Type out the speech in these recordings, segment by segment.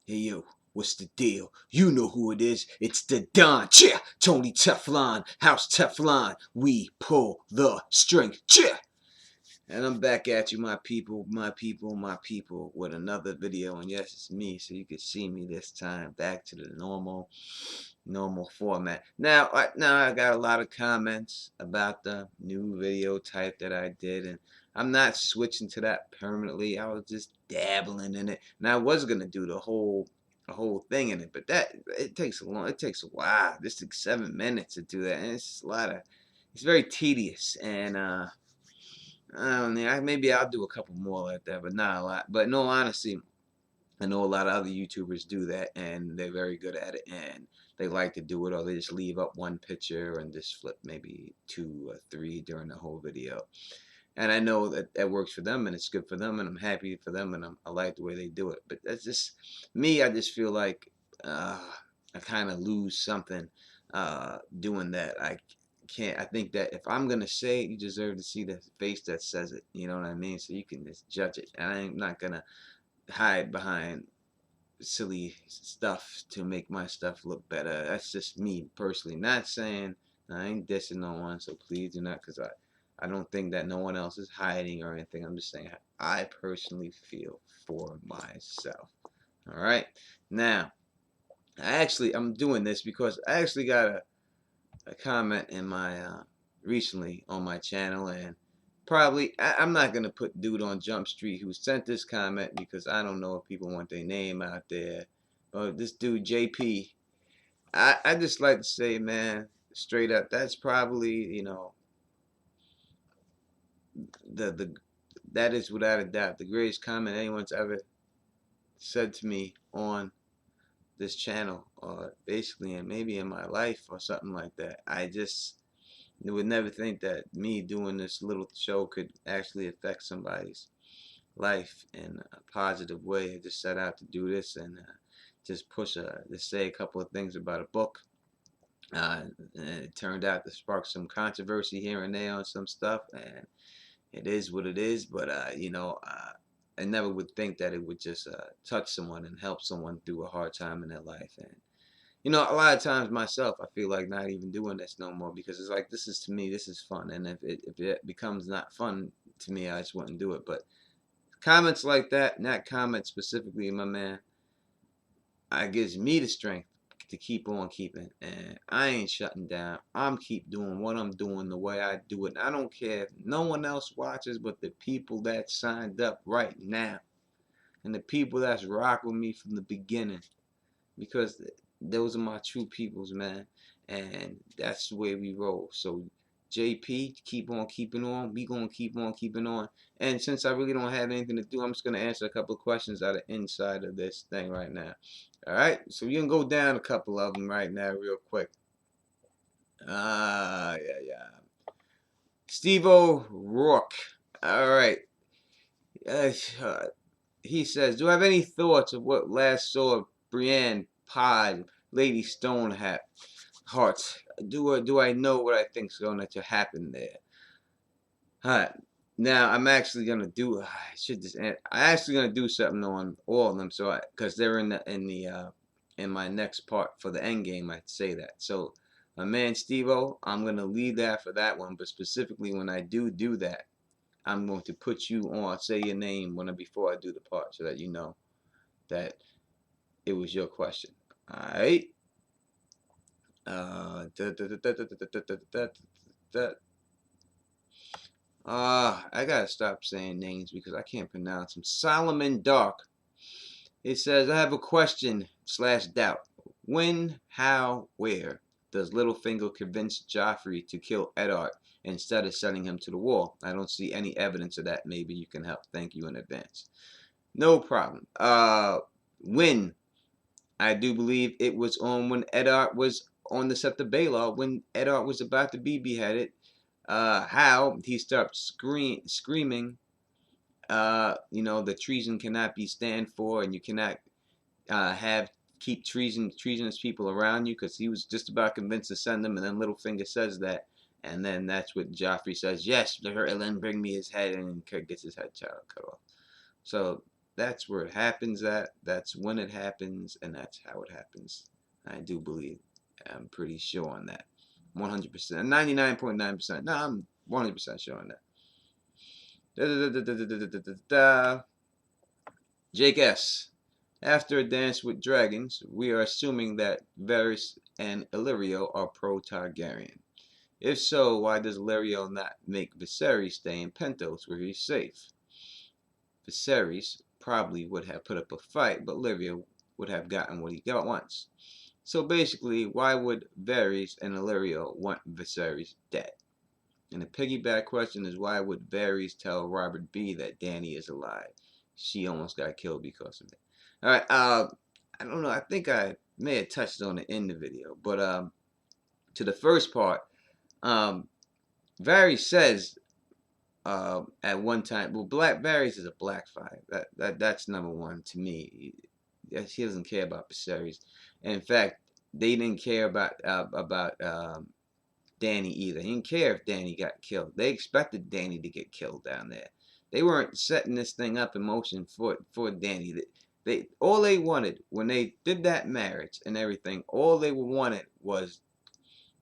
Hey yo, what's the deal? You know who it is. It's the Don. Cheer! Tony Teflon, House Teflon. We pull the string. Cheer! And I'm back at you, my people, my people, my people, with another video. And yes, it's me, so you can see me this time. Back to the normal format. Now I got a lot of comments about the new video type that I did, and I'm not switching to that permanently. I was just dabbling in it, and I was gonna do the whole thing in it, but it takes a while. This took 7 minutes to do that, and it's very tedious, and I don't know, maybe I'll do a couple more like that, but not a lot. But no, honestly, I know a lot of other YouTubers do that, and they're very good at it, and they like to do it, or they just leave up one picture and just flip maybe 2 or 3 during the whole video. And I know that that works for them, and it's good for them, and I'm happy for them, and I like the way they do it. But that's just me. I just feel like I kind of lose something doing that. I can't. I think that if I'm gonna say it, you deserve to see the face that says it. You know what I mean? So you can just judge it, and I'm not gonna hide behind silly stuff to make my stuff look better. That's just me personally. Not saying I ain't dissing no one, so please do not, because I don't think that no one else is hiding or anything. I'm just saying how I personally feel for myself. All right. Now, I'm doing this because I actually got a comment in my recently on my channel, and probably I'm not gonna put dude on Jump Street who sent this comment because I don't know if people want their name out there. But this dude JP, I just like to say, man, straight up, that's probably, the that is without a doubt the greatest comment anyone's ever said to me on this channel, or basically, and maybe in my life or something like that. I just would never think that me doing this little show could actually affect somebody's life in a positive way. I just set out to do this and just just say a couple of things about a book. And it turned out to spark some controversy here and there on some stuff, and it is what it is. But I never would think that it would just touch someone and help someone through a hard time in their life. And a lot of times myself, I feel like not even doing this no more, because it's like, this is, to me, this is fun. And if it becomes not fun to me, I just wouldn't do it. But comments like that, not comments specifically, my man, it gives me the strength to keep on keeping. And I ain't shutting down. I'm keep doing what I'm doing the way I do it. I don't care if no one else watches but the people that signed up right now, and the people that's rock with me from the beginning, because those are my true peoples, man, and that's the way we roll. So JP, keep on keeping on. We gonna keep on keeping on. And since I really don't have anything to do, I'm just gonna answer a couple of questions out of inside of this thing right now. All right, so you can go down a couple of them right now, real quick. Yeah. Steve O'Rourke. All right. Uh, he says, "Do I have any thoughts of what last saw Brienne, Pod, Lady Stoneheart? Do I know what I think's going to happen there?" Alright. Now I'm actually gonna do. I should just. I actually gonna do something on all of them, so because they're in my next part for the end game. I'd say that. So, my man Steve-O, I'm gonna leave that for that one. But specifically, when I do that, I'm going to put you on. Say your name before I do the part, so that you know that it was your question. Alright. I gotta stop saying names because I can't pronounce them. Solomon Dark. It says, "I have a question / doubt. When, how, where does Littlefinger convince Joffrey to kill Eddard instead of sending him to the wall? I don't see any evidence of that. Maybe you can help. Thank you in advance." No problem. When, I do believe it was on when Eddard was on the Sept of Baelor, when Eddard was about to be beheaded. How he starts screaming, the treason cannot be stand for, and you cannot keep treasonous people around you, because he was just about convinced to send them, and then Littlefinger says that, and then that's what Joffrey says, "Yes, and then bring me his head," and gets his head cut off. So That's where it happens at. That's when it happens, and that's how it happens. I do believe. I'm pretty sure on that. 100%. 99.9%. No, I'm 100% sure on that. Jake S. After a dance with dragons, we are assuming that Varys and Illyrio are pro-Targaryen. If so, why does Illyrio not make Viserys stay in Pentos where he's safe? Viserys probably would have put up a fight, but Illyrio would have gotten what he got once. So basically, why would Varys and Illyrio want Viserys dead? And the piggyback question is, why would Varys tell Robert B that Dany is alive? She almost got killed because of it. All right, I don't know. I think I may have touched on it in the video, but to the first part, Varys says at one time, well, Varys is a black fire. That's number one to me. He doesn't care about Viserys. And in fact, they didn't care about Dany either. He didn't care if Dany got killed. They expected Dany to get killed down there. They weren't setting this thing up in motion for Dany. They all they wanted when they did that marriage and everything, all they wanted was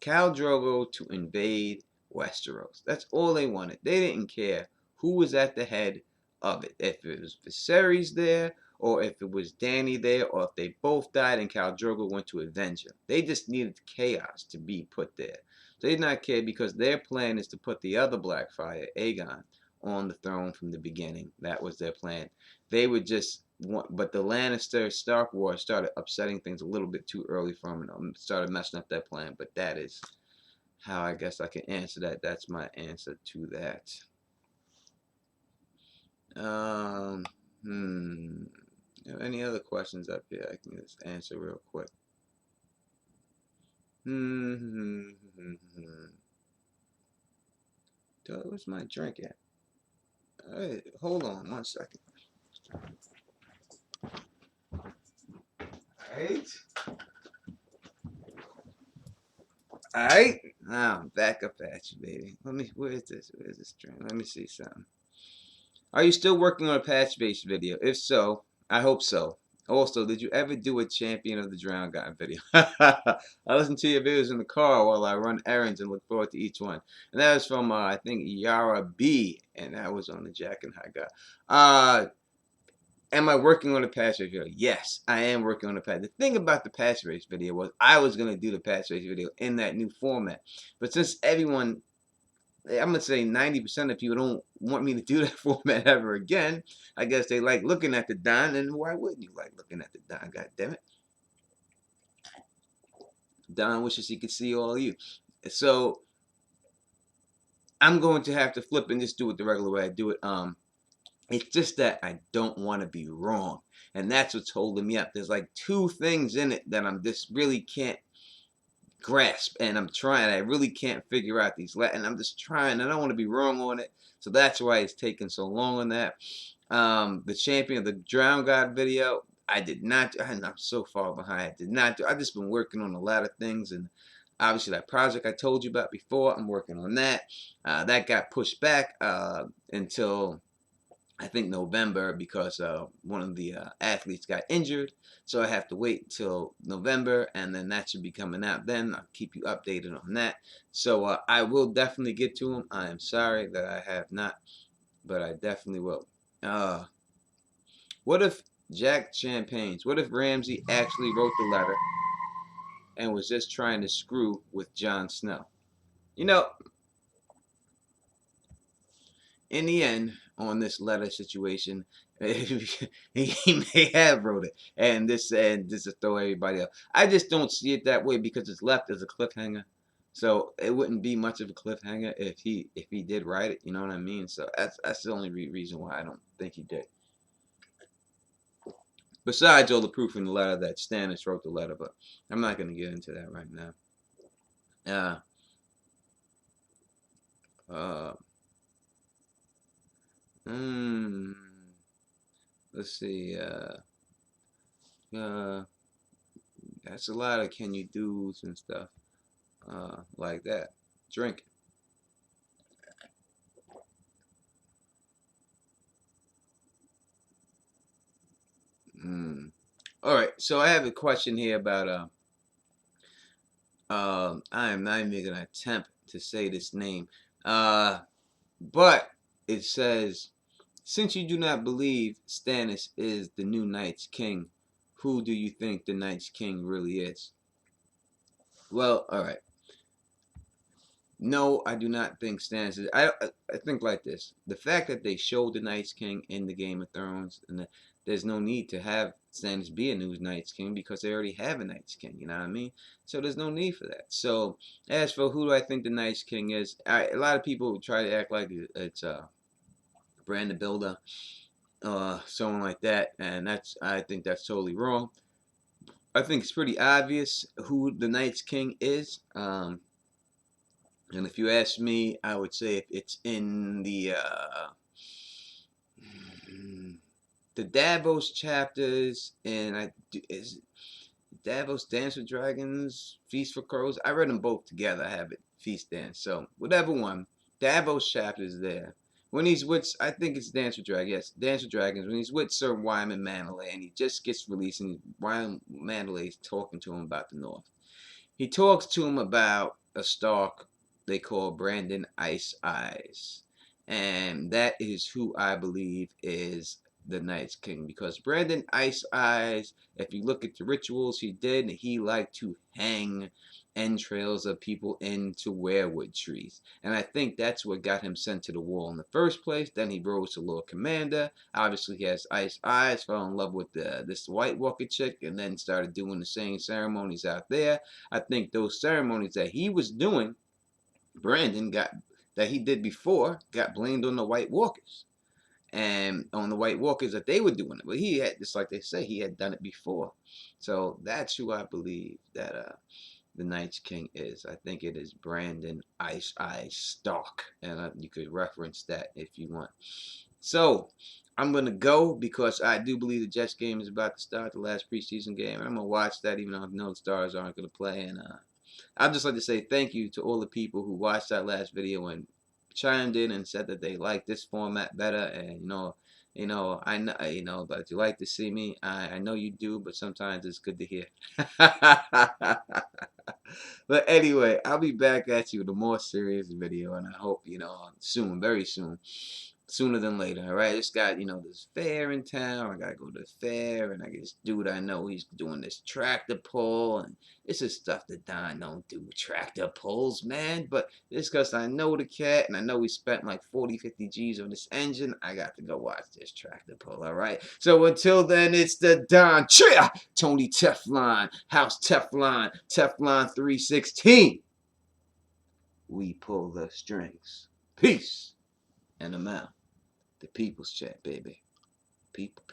Khal Drogo to invade Westeros. That's all they wanted. They didn't care who was at the head of it. If it was Viserys there, or if it was Dany there, or if they both died and Khal Drogo went to avenge him. They just needed chaos to be put there. They did not care because their plan is to put the other Blackfire, Aegon, on the throne from the beginning. That was their plan. They would just want, but the Lannister Stark War started upsetting things a little bit too early for them and started messing up that plan. But that is how I guess I can answer that. That's my answer to that. Any other questions up here I can just answer real quick? Where's my drink at? All right, hold on 1 second. Alright. Now I'm back up at you, baby. Where's this drink? Let me see something. Are you still working on a patch-based video? If so, I hope so. Also, did you ever do a Champion of the Drowned God video? I listen to your videos in the car while I run errands and look forward to each one. And that was from, I think, Yara B. And that was on the Jack and High Guy. Am I working on a patch race video? Yes, I am working on a patch. The thing about the patch race video was I was going to do the patch race video in that new format. But since everyone, I'm going to say 90% of people don't want me to do that format ever again, I guess they like looking at the Don, and why wouldn't you like looking at the Don, goddammit? Don wishes he could see all of you. So I'm going to have to flip and just do it the regular way I do it. It's just that I don't want to be wrong. And that's what's holding me up. There's like two things in it that I'm just really can't grasp. And I'm trying. I really can't figure out these. And I'm just trying. I don't want to be wrong on it. So that's why it's taking so long on that. The Champion of the Drowned God video, I did not. I'm so far behind. I did not do. I've just been working on a lot of things. And obviously that project I told you about before, I'm working on that. That got pushed back until I think November because one of the athletes got injured. So I have to wait till November, and then that should be coming out then. I'll keep you updated on that. So I will definitely get to him. I am sorry that I have not, but I definitely will. What if Jack Champagne's, what if Ramsay actually wrote the letter and was just trying to screw with Jon Snow? You know, in the end, on this letter situation, he may have wrote it, and this to throw everybody up. I just don't see it that way because it's left as a cliffhanger, so it wouldn't be much of a cliffhanger if he did write it. You know what I mean? So that's the only reason why I don't think he did. Besides all the proof in the letter that Stannis wrote the letter, but I'm not going to get into that right now. Let's see. That's a lot of can you do's and stuff like that. Drinking. All right, so I have a question here about I am not even gonna attempt to say this name. But it says, since you do not believe Stannis is the new Night's King, who do you think the Night's King really is? Well, all right. No, I do not think Stannis is. I think like this: the fact that they showed the Night's King in the Game of Thrones, and there's no need to have Stannis be a new Night's King because they already have a Night's King. You know what I mean? So there's no need for that. So as for who do I think the Night's King is, a lot of people try to act like it's Brand the Builder, someone like that, and I think that's totally wrong. I think it's pretty obvious who the Night's King is. And if you ask me, I would say if it's in the Davos chapters, and is Davos Dance with Dragons, Feast for Crows. I read them both together. I have it, Feast Dance. So whatever one, Davos chapters there. When he's with, I think it's Dance with Dragons. Yes, Dance with Dragons. When he's with Sir Wyman Mandalay, and he just gets released, and Wyman Mandalay's talking to him about the North. He talks to him about a Stark they call Brandon Ice Eyes. And that is who I believe is the Night's King. Because Brandon Ice Eyes, if you look at the rituals he did, he liked to hang entrails of people into weirwood trees. And I think that's what got him sent to the wall in the first place. Then he rose to Lord Commander. Obviously, he has Ice Eyes, fell in love with this White Walker chick, and then started doing the same ceremonies out there. I think those ceremonies that he was doing, Brandon that he did before, got blamed on the White Walkers. And on the White Walkers that they were doing it. But he had, just like they say, he had done it before. So that's who I believe that the Night's King is. I think it is Brandon Ice Eyes Stark. And you could reference that if you want. So I'm going to go because I do believe the Jets game is about to start, the last preseason game. And I'm going to watch that even though I know the Stars aren't going to play. And I'd just like to say thank you to all the people who watched that last video and chimed in and said that they like this format better. And I know, that you like to see me. I know you do, but sometimes it's good to hear. But anyway, I'll be back at you with a more serious video, and I hope, soon, very soon. Sooner than later, all right? Just got, this fair in town. I got to go to the fair, and I get this dude I know, he's doing this tractor pull, and this is stuff that Don don't do, tractor pulls, man. But it's because I know the cat, and I know he spent like 40, 50 G's on this engine. I got to go watch this tractor pull, all right? So until then, it's the Don Cheer, Tony Teflon, House Teflon, Teflon 316. We pull the strings. Peace. And I'm out. The people's chat, baby. People.